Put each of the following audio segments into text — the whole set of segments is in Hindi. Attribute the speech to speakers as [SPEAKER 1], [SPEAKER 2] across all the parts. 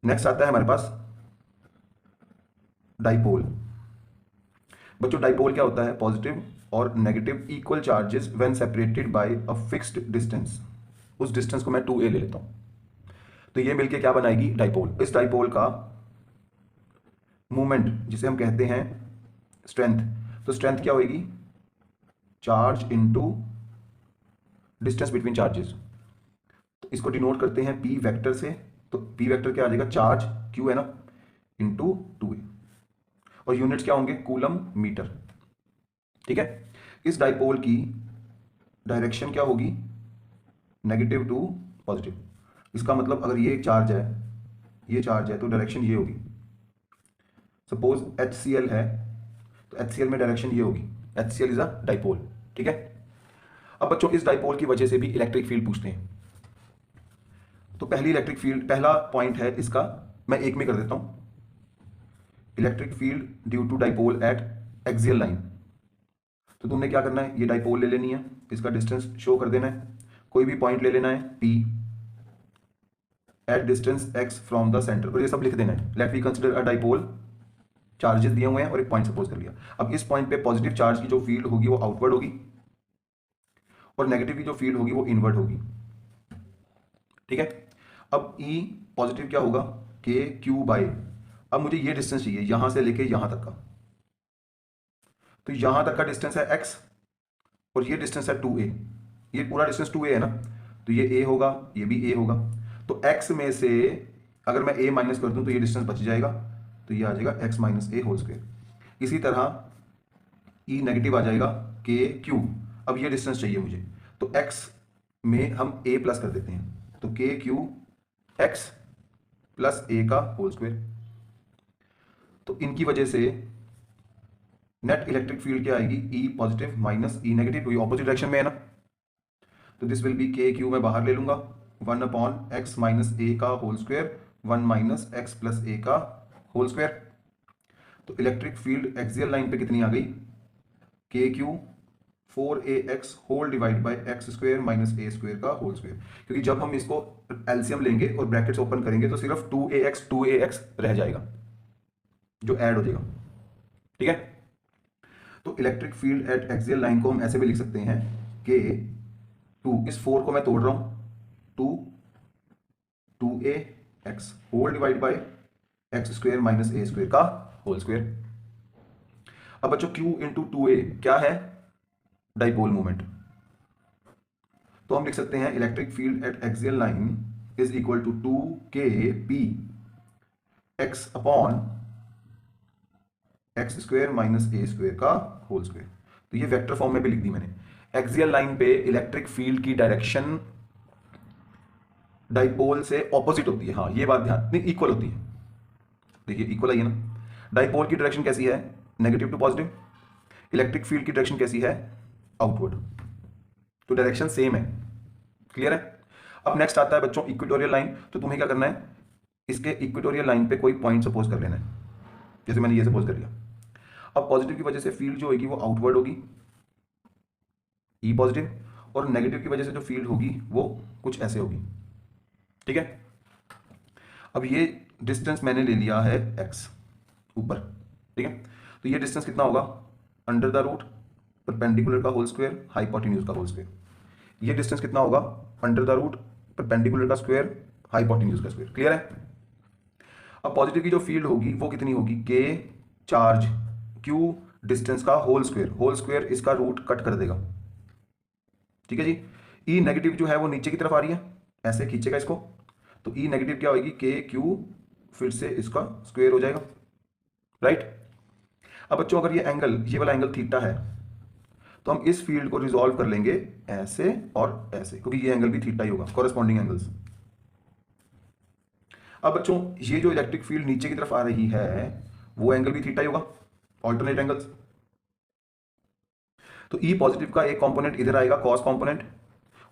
[SPEAKER 1] नेक्स्ट आता है हमारे पास डाइपोल। बच्चों डाइपोल क्या होता है? पॉजिटिव और negative equal charges when separated by a fixed distance. उस डिस्टेंस को मैं 2a ले लेता हूं, तो ये मिलके क्या बनाएगी? डाइपोल। इस डाइपोल का मूवमेंट जिसे हम कहते हैं स्ट्रेंथ, तो स्ट्रेंथ क्या होगी? Charge into distance between charges. तो इसको डिनोट करते हैं पी वेक्टर से। तो पी वेक्टर क्या आ जाएगा? चार्ज क्यू है ना, इंटू 2a, और यूनिट्स क्या होंगे? Coulomb metre. ठीक है। इस डाइपोल की डायरेक्शन क्या होगी? Negative to positive. इसका मतलब अगर ये एक चार्ज है, ये चार्ज है, तो डायरेक्शन ये होगी। सपोज HCl है, तो HCl में डायरेक्शन ये होगी। HCl is a dipole. ठीक है। अब बच्चों इस डाइपोल की वजह से भी इलेक्ट्रिक फील्ड पूछते हैं। तो पहली इलेक्ट्रिक फील्ड, पहला पॉइंट है इसका, मैं एक में कर देता हूं। Electric field due to dipole at axial line. तो तुमने क्या करना है? ये डाइपोल ले लेनी है, इसका डिस्टेंस शो कर देना है, कोई भी पॉइंट ले लेना है P एट distance x from the centre, और ये सब लिख देना है। Let we consider a dipole, charges दिए हुए हैं और एक पॉइंट सपोज कर लिया। अब इस पॉइंट पे पॉजिटिव चार्ज की जो फील्ड होगी वो आउटवर्ड होगी, और नेगेटिव की जो फील्ड होगी वो इनवर्ड होगी। ठीक है। अब E पॉजिटिव क्या होगा? के क्यू बाय, अब मुझे ये डिस्टेंस चाहिए यहां से लेके यहां तक का, तो यहां तक का डिस्टेंस है x, और ये डिस्टेंस है 2a। ये पूरा डिस्टेंस 2a है ना, तो ये a होगा, ये भी a होगा। तो x में से अगर मैं a माइनस कर दूं तो ये डिस्टेंस बच जाएगा, तो ये आ जाएगा x minus a whole square. इसी तरह E नेगेटिव आ जाएगा के क्यू। अब ये डिस्टेंस चाहिए मुझे, तो x में हम a प्लस कर देते हैं, तो के क्यू x प्लस a का होल स्क्वायर। तो इनकी वजह से नेट इलेक्ट्रिक फील्ड क्या आएगी? E positive minus E negative, तो ये ऑपोजिट डायरेक्शन में है ना, तो this will be k q, मैं बाहर ले लूंगा, 1/x माइनस a का whole square, 1 minus x plus a का होल स्क्वायर। तो इलेक्ट्रिक फील्ड एक्सियल लाइन पे कितनी आ गई? K q 4ax whole divide by x square minus a square का होल स्क्वायर। क्योंकि जब हम इसको एलसीएम लेंगे और ब्रैकेट्स ओपन करेंगे तो सिर्फ 2ax रह जाएगा, जो ऐड हो जाएगा। ठीक है। तो electric field at axial line को हम ऐसे भी लिख सकते हैं कि 2, इस 4 को मैं तोड़ रहा हूं, 2ax whole divide by x square minus a square का होल स्क्वायर। अब बच्चों q इंटू 2a क्या है? Dipole movement. तो हम लिख सकते हैं electric field at axial line is equal to 2kp x upon x square minus a square का होल स्क्वायर। तो ये वेक्टर फॉर्म में भी लिख दी मैंने। एक्सियल लाइन पे इलेक्ट्रिक फील्ड की डायरेक्शन डाइपोल से ऑपोजिट होती है। हाँ ये बात ध्यान, नहीं इक्वल होती है। देखिए इक्वल आई है ना। डाइपोल की डायरेक्शन कैसी है? Negative to positive. Electric field की डायरेक्शन कैसी है? आउटवर्ड। तो डायरेक्शन सेम है। क्लियर है। अब नेक्स्ट आता है बच्चों इक्वेटोरियल लाइन। तो तुम्हें क्या करना है? इसके इक्वेटोरियल लाइन पे कोई पॉइंट सपोज कर लेना है, जैसे मैंने ये सपोज कर लिया। अब पॉजिटिव की वजह से फील्ड जो होगी वो आउटवर्ड होगी, ई पॉजिटिव, और नेगेटिव की वजह से जो फील्ड होगी वो कुछ ऐसे होगी। ठीक है। अब ये डिस्टेंस मैंने ले लिया है x ऊपर। ठीक है। तो ये डिस्टेंस कितना होगा? अंडर द रूट परपेंडिकुलर का होल स्क्वायर हाइपोटेन्यूज का होल स्क्वायर। ये डिस्टेंस कितना होगा? अंडर द रूट परपेंडिकुलर का स्क्वायर हाइपोटेन्यूज का स्क्वायर। क्लियर है। अब पॉजिटिव की जो फील्ड होगी वो कितनी होगी? के चार्ज क्यू डिस्टेंस का होल स्क्वायर, होल स्क्वायर इसका रूट कट कर देगा। ठीक है जी। ई नेगेटिव जो है वो नीचे की तरफ आ रही है, ऐसे खींचेगा इसको, तो ई नेगेटिव क्या होगी? के क्यू फिर से इसका स्क्वायर हो जाएगा। राइट। अब बच्चों अगर ये एंगल, ये वाला एंगल थीटा है, तो हम इस फील्ड को रिजॉल्व कर लेंगे ऐसे और ऐसे, क्योंकि ये एंगल भी थीटा ही होगा, कॉरेस्पॉन्डिंग एंगल्स। अब बच्चों ये जो इलेक्ट्रिक फील्ड नीचे की तरफ आ रही है वो एंगल भी थीटा ही होगा, ऑल्टरनेट एंगल्स। तो ई पॉजिटिव का एक कंपोनेंट इधर आएगा, कॉस कंपोनेंट,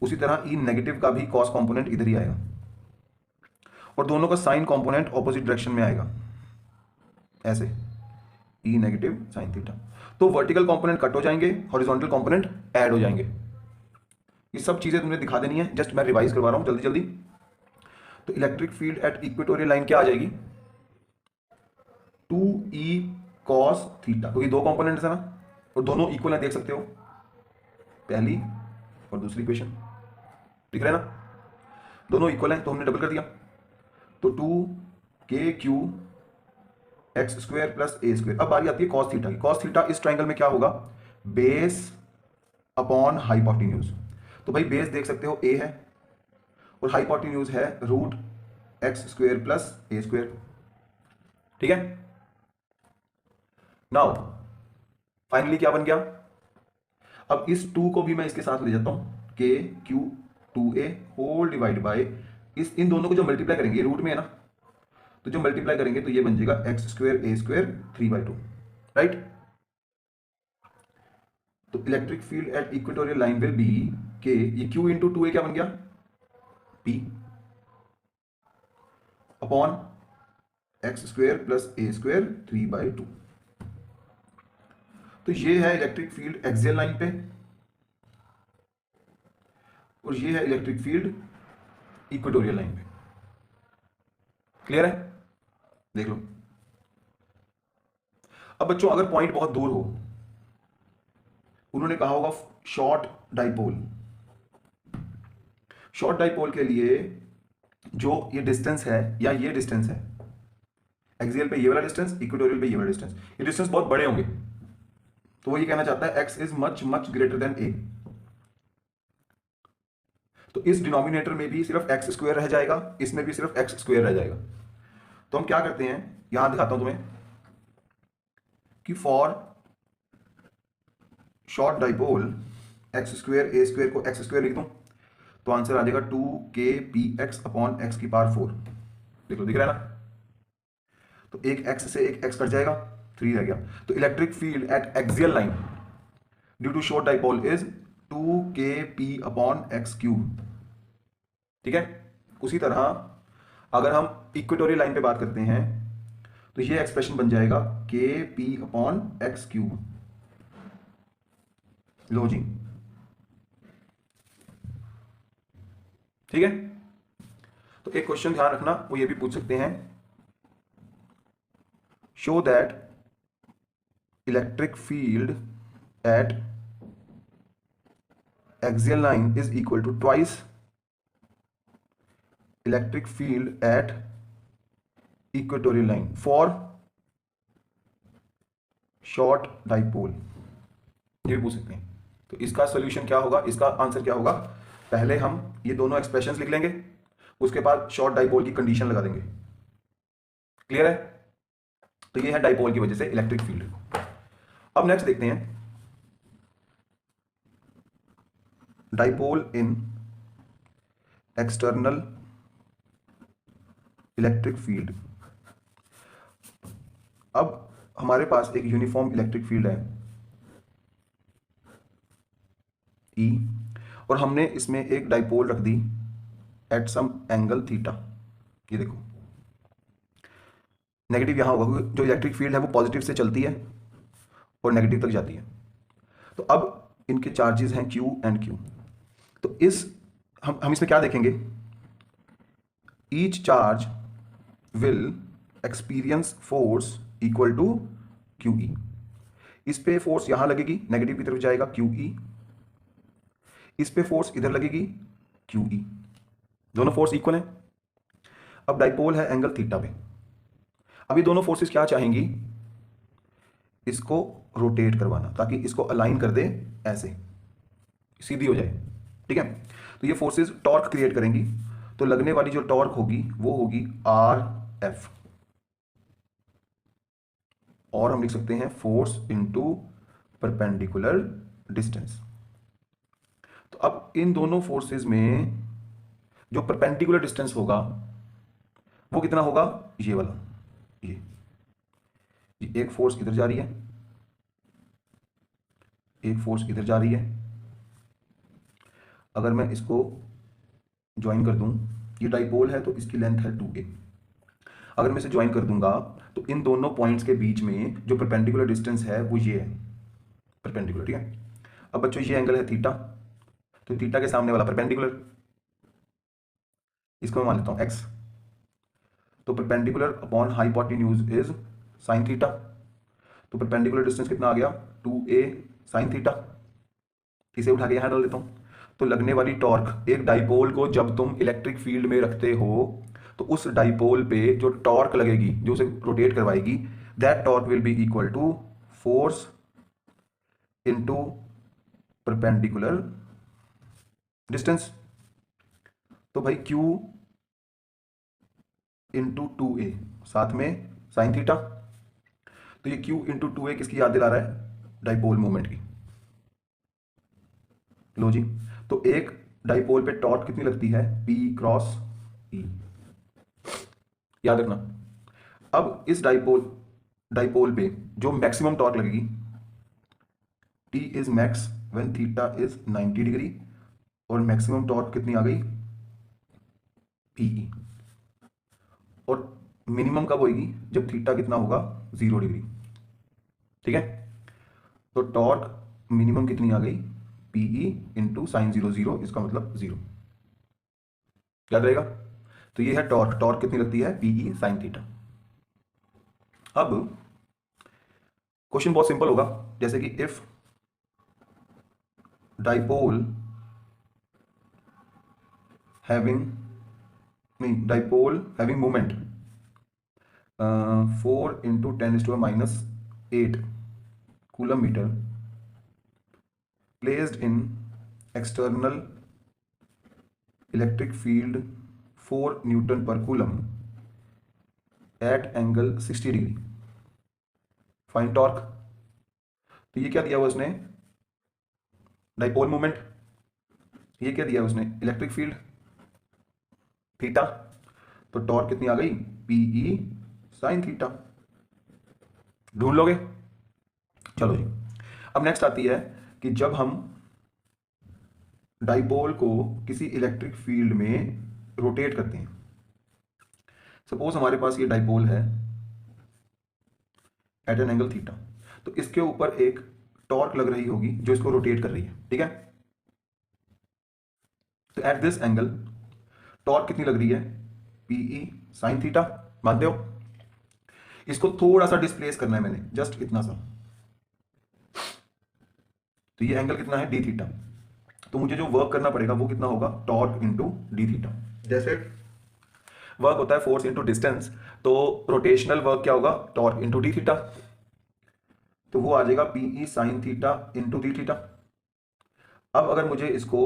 [SPEAKER 1] उसी तरह ई नेगेटिव का भी कॉस कंपोनेंट इधर ही आएगा, और दोनों का साइन कंपोनेंट ऑपोजिट डायरेक्शन में आएगा, ऐसे ई नेगेटिव साइन थीटा। तो वर्टिकल कंपोनेंट कट हो जाएंगे, हॉरिजॉन्टल कंपोनेंट ऐड हो जाएंगे। ये सब चीजें तुमने दिखा देनी है, जस्ट मैं रिवाइज करवा रहा हूं जल्दी जल्दी। तो electric field at equatorial line क्या आ जाएगी, 2E cos थीटा, क्योंकि दो कंपोनेंट्स है ना और दोनों इक्वल है, देख सकते हो पहली और दूसरी इक्वेशन, दिख रहा है ना, दोनों इक्वल हैं तो हमने डबल कर दिया, तो 2KQ x square plus A square. अब बारी आती है कॉस थीटा की। कॉस थीटा इस ट्राइंगल में क्या होगा, बेस अपॉन हाइपोटेन्यूज। तो भाई बेस देख सकते हो ए है और हाइपोटेन्यूज है root x square plus A square, ठीक है। नाउ फाइनली क्या बन गया, अब इस 2 को भी मैं इसके साथ ले जाता हूं, के Q 2A whole divide bye इस इन दोनों को जो मल्टीप्लाई करेंगे, रूट में है ना, तो जो मल्टीप्लाई करेंगे तो ये बन जाएगा X square A square 3/2, right. तो electric field at equatorial line will be K, ये क्यू इंटू 2A क्या बन गया, P upon x square plus A square 3/2। तो ये है इलेक्ट्रिक फील्ड एक्सियल लाइन पे और ये है इलेक्ट्रिक फील्ड इक्वेटोरियल लाइन पे। क्लियर है, देख लो। अब बच्चों अगर पॉइंट बहुत दूर हो, उन्होंने कहा होगा शॉर्ट डाइपोल, शॉर्ट डाइपोल के लिए जो ये डिस्टेंस है या ये डिस्टेंस है, एक्सियल पे ये वाला डिस्टेंस, इक्वेटोरियल पे ये वाला डिस्टेंस, ये डिस्टेंस बहुत बड़े होंगे, तो वो ये कहना चाहता है x is much much greater than a। तो इस डिनोमिनेटर में भी सिर्फ एक्स स्क्वायर रह जाएगा, इसमें भी सिर्फ एक्स स्क्वायर रह जाएगा। तो हम क्या करते हैं, यहां दिखाता हूं तुम्हें कि for short dipole x square A square को एक्स स्क्वायर लिख दूं तो आंसर आ जाएगा 2kpx अपॉन एक्स की पावर 4। देख लो, दिख रहा है ना, तो एक एक्स से एक एक्स कट जाएगा, 3 रह गया। तो electric field at axial line due to short dipole is 2kp upon x cube, ठीक है। उसी तरह अगर हम इक्वेटोरियल लाइन पे बात करते हैं तो ये एक्सप्रेशन बन जाएगा kp अपॉन एक्स क्यूब। लो जी, ठीक है। तो एक क्वेश्चन ध्यान रखना, वो ये भी पूछ सकते हैं, show that electric field at axial line is equal to twice electric field at equatorial line for short dipole, ये भी पूछ सकते हैं। तो इसका सॉल्यूशन क्या होगा, इसका आंसर क्या होगा, पहले हम ये दोनों एक्सप्रेशंस लिख लेंगे, उसके बाद शॉर्ट डाइपोल की कंडीशन लगा देंगे। क्लियर है, तो ये है डाइपोल की वजह से इलेक्ट्रिक फील्ड। अब नेक्स्ट देखते हैं डाइपोल इन एक्सटर्नल इलेक्ट्रिक फील्ड। अब हमारे पास एक यूनिफॉर्म इलेक्ट्रिक फील्ड है E, और हमने इसमें एक डाइपोल रख दी एट सम एंगल थीटा। ये देखो, नेगेटिव यहां होगा क्योंकि जो इलेक्ट्रिक फील्ड है वो पॉजिटिव से चलती है और नेगेटिव तक जाती है। तो अब इनके चार्जेस हैं Q एंड Q। तो इस हम इसमें क्या देखेंगे, each charge will experience force equal to QE। इस पे फोर्स यहां लगेगी, नेगेटिव की तरफ जाएगा QE, इस पे फोर्स इधर लगेगी QE, दोनों फोर्स इक्वल हैं। अब डाइपोल है एंगल थीटा पे। अब ये दोनों फोर्सेस क्या चाहेंगी, इसको रोटेट करवाना ताकि इसको अलाइन कर दे, ऐसे सीधी हो जाए, ठीक है। तो ये फोर्सेस टॉर्क क्रिएट करेंगी, तो लगने वाली जो टॉर्क होगी वो होगी RF, और हम लिख सकते हैं फोर्स इनटू परपेंडिकुलर डिस्टेंस। तो अब इन दोनों फोर्सेस में जो परपेंडिकुलर डिस्टेंस होगा वो कितना होगा, ये वाला, ये एक फोर्स इधर जा रही है, एक फोर्स इधर जा रही है। अगर मैं इसको ज्वाइन कर दूं, ये डाइपोल है तो इसकी लेंथ है 2a। अगर मैं इसे ज्वाइन कर दूंगा तो इन दोनों पॉइंट्स के बीच में जो परपेंडिकुलर डिस्टेंस है वो ये है, परपेंडिकुलर, ठीक है। अब बच्चों ये एंगल है थीटा, तो थीटा के सामने वाला परपेंडिकुलर, इसको मैं मान लेता हूं x। तो perpendicular upon hypotenuse is sine theta. तो परपेंडिकुलर डिस्टेंस कितना आ गया 2a साइन थीटा। इसे उठा के यहां डाल देता हूं। तो लगने वाली टॉर्क, एक डाइपोल को जब तुम इलेक्ट्रिक फील्ड में रखते हो तो उस डाइपोल पे जो टॉर्क लगेगी, जो उसे रोटेट करवाएगी, that torque will be equal to force into perpendicular distance. तो भाई Q इंटू 2a साथ में साइन थीटा। तो ये Q इंटू 2a किसकी याद दिला रहा है? डाइपोल मोमेंट की। लो जी, तो एक डाइपोल पे टॉर्क कितनी लगती है? P क्रॉस E, याद रखना। अब इस डाइपोल पे जो मैक्सिमम टॉर्क लगेगी, T is max when theta is 90 degree, और मैक्सिमम टॉर्क कितनी आ गई? PE। और मिनिमम कब होगी? जब थीटा कितना होगा? 0 डिग्री। ठीक है, तो टॉर्क मिनिमम कितनी आ गई? PE इंटू साइन 0 0, इसका मतलब 0, याद रहेगा। तो ये है टॉर्क। टॉर्क कितनी लगती है? PE sine theta. अब क्वेश्चन बहुत सिंपल होगा, जैसे कि if dipole having moment 4 into 10⁻⁻8 coulomb metre placed in external electric field 4 Newton per coulomb at angle 60 degree, find torque. तो ये क्या दिया हुआ उसने? Dipole moment. ये क्या दिया उसने? Electric field theta. तो टॉर्क कितनी आ गई? PE sine theta. ढूंढ लोगे? चलो जी, अब नेक्स्ट आती है कि जब हम डाइपोल को किसी इलेक्ट्रिक फील्ड में रोटेट करते हैं, सपोज हमारे पास ये डाइपोल है एट एन एंगल थीटा, तो इसके ऊपर एक टॉर्क लग रही होगी जो इसको रोटेट कर रही है। ठीक है, तो एट दिस एंगल टॉर्क कितनी लग रही है? PE sine theta. मानते हो? इसको थोड़ा सा डिस्प्लेस करना है मैंने, जस्ट इतना सा। तो ये एंगल कितना है? D theta. तो मुझे जो वर्क करना पड़ेगा वो कितना होगा? Torque into D theta. जैसे वर्क होता है फोर्स इंटू डिस्टेंस, तो रोटेशनल वर्क क्या होगा? Torque into D theta. तो वो आ जाएगा PE sine theta into D theta. अब अगर मुझे इसको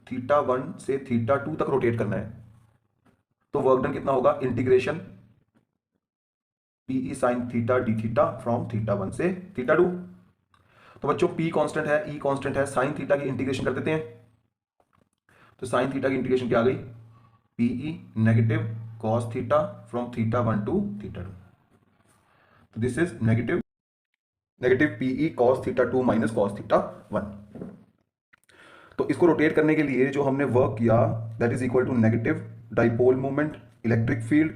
[SPEAKER 1] θ1 से θ2 तक रोटेट करना है, तो वर्क डन कितना होगा? Integration PE sine theta D theta from θ1 से θ2। तो बच्चों P कांस्टेंट है, E कांस्टेंट है, साइन थीटा की इंटीग्रेशन कर देते हैं। तो साइन थीटा की इंटीग्रेशन क्या आ गई? PE negative cos theta from θ1 to θ2। तो this is negative PE cos θ2 minus cos θ1। तो इसको रोटेट करने के लिए जो हमने वर्क किया, that is equal to negative dipole moment electric field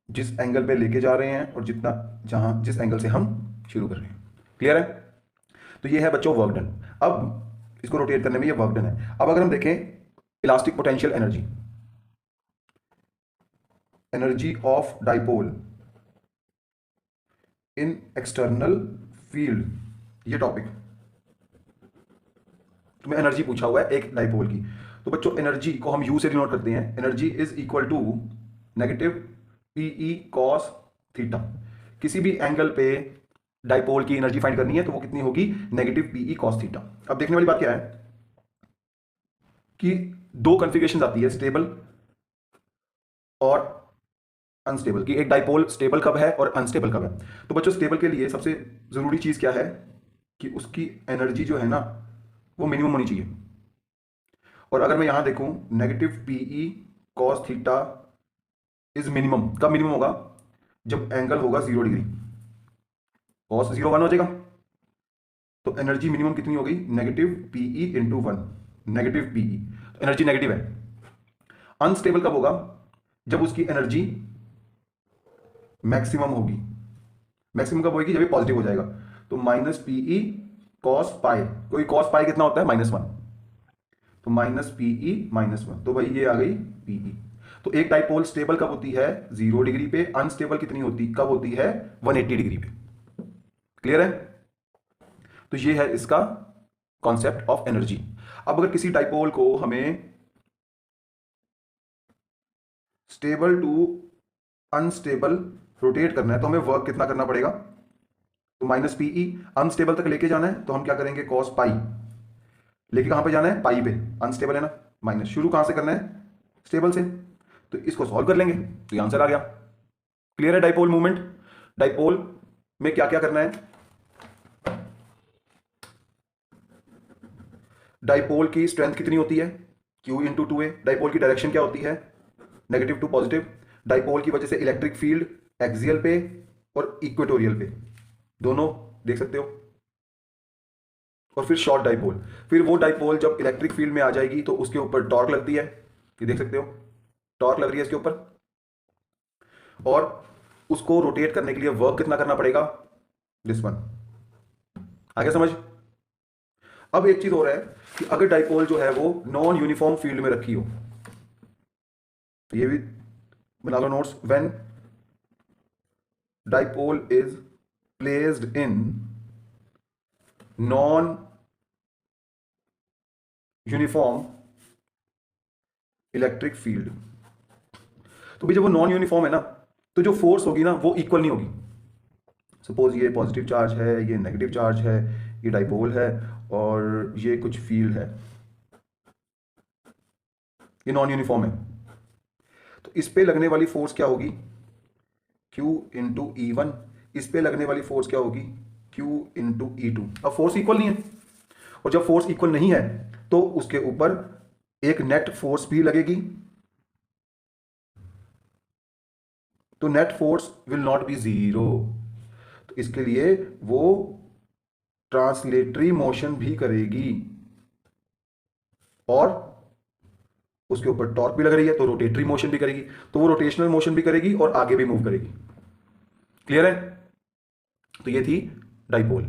[SPEAKER 1] जिस एंगल पे लेके जा रहे हैं और जिस एंगल से हम शुरू कर रहे हैं। क्लियर है? तो ये है बच्चों वर्क डन। अब इसको रोटेट करने में ये वर्क डन है। अब अगर हम देखें elastic potential energy of dipole in external field, ये टॉपिक तुम्हें एनर्जी पूछा हुआ है एक डाइपोल की। तो बच्चों एनर्जी को हम यू से डिनोट करते हैं। Energy is equal to negative PE cos theta. किसी भी एंगल पे डाइपोल की एनर्जी फाइंड करनी है तो वो कितनी होगी? Negative PE cos theta. अब देखने वाली बात क्या है कि दो कॉन्फ़िगरेशन आती है, स्टेबल और अनस्टेबल, की एक डाइपोल स्टेबल कब है और अनस्टेबल कब है। तो बच्चों स्टेबल के लिए सबसे जरूरी चीज क्या है कि उसकी एनर्जी जो है ना वो मिनिमम होनी चाहिए। और अगर मैं यहां देखूं negative PE cos theta is minimum, कब मिनिमम होगा? जब एंगल होगा 0 डिग्री, कॉस 0 1 हो जाएगा। तो एनर्जी मिनिमम कितनी होगी? Negative PE into 1, negative PE, तो एनर्जी नेगेटिव है। अनस्टेबल कब होगा? जब उसकी एनर्जी मैक्सिमम होगी। मैक्सिमम कब होगी? जब ये पॉजिटिव हो जाएगा। तो माइनस PE कॉस पाई, कोई कॉस पाई कितना होता है? -1, तो माइनस PE -1, तो भाई ये आ गई PE। तो एक डाइपोल स्टेबल कब होती है? 0 डिग्री पे। अनस्टेबल कितनी होती, कब होती है? 180 डिग्री पे। क्लियर है? तो ये है इसका कॉन्सेप्ट ऑफ एनर्जी। अब अगर किसी डाइपोल को हमें स्टेबल टू अनस्टेबल रोटेट करना है तो हमें वर्क कितना करना पड़ेगा? तो माइनस पीई। अनस्टेबल तक लेके जाना है तो हम क्या करेंगे? Cos pi. लेके कहां पे जाना है? पाई पे। अनस्टेबल है ना, माइनस। शुरू कहां से करना है? स्टेबल से। तो इसको सॉल्व कर लेंगे तो ये आंसर आ गया। क्लियर है डाइपोल मूवमेंट? डाइपोल में क्या क्या करना है? डाइपोल की स्ट्रेंथ कितनी होती है? Q into 2a। डाइपोल की डायरेक्शन क्या होती है? Negative to positive. डाइपोल की वजह से इलेक्ट्रिक फील्ड एक्सियल पे और इक्वेटोरियल पे दोनों देख सकते हो। और फिर शॉर्ट डाइपोल, फिर वो डाइपोल जब इलेक्ट्रिक फील्ड में आ जाएगी तो उसके ऊपर टॉर्क लगती है, ये देख सकते हो, टॉर्क लग रही है इसके ऊपर। और उसको रोटेट करने के लिए वर्क कितना करना पड़ेगा? This one. आगे समझ? अब एक चीज और है कि अगर डाइपोल जो है वो नॉन यूनिफॉर्म फील्ड में रखी हो, ये भी बना लो notes. When dipole is placed in non uniform electric field, तो भी जब वो नॉन यूनिफॉर्म है ना तो जो फोर्स होगी ना वो इक्वल नहीं होगी। सपोज ये पॉजिटिव चार्ज है, ये नेगेटिव चार्ज है, ये डाइपोल है और ये कुछ फील्ड है, ये नॉन यूनिफॉर्म है। तो इस पे लगने वाली फोर्स क्या होगी? Q into E1। इस पे लगने वाली फोर्स क्या होगी? Q into E2। अब फोर्स इक्वल नहीं है, और जब फोर्स इक्वल नहीं है तो उसके ऊपर एक नेट फोर्स भी लगेगी। तो net force will not be zero. तो इसके लिए वो ट्रांसलेटरी मोशन भी करेगी और उसके ऊपर टॉर्क भी लग रही है तो रोटेटरी मोशन भी करेगी, तो वो रोटेशनल मोशन भी करेगी और आगे भी मूव करेगी। क्लियर है? तो ये थी डाइपोल।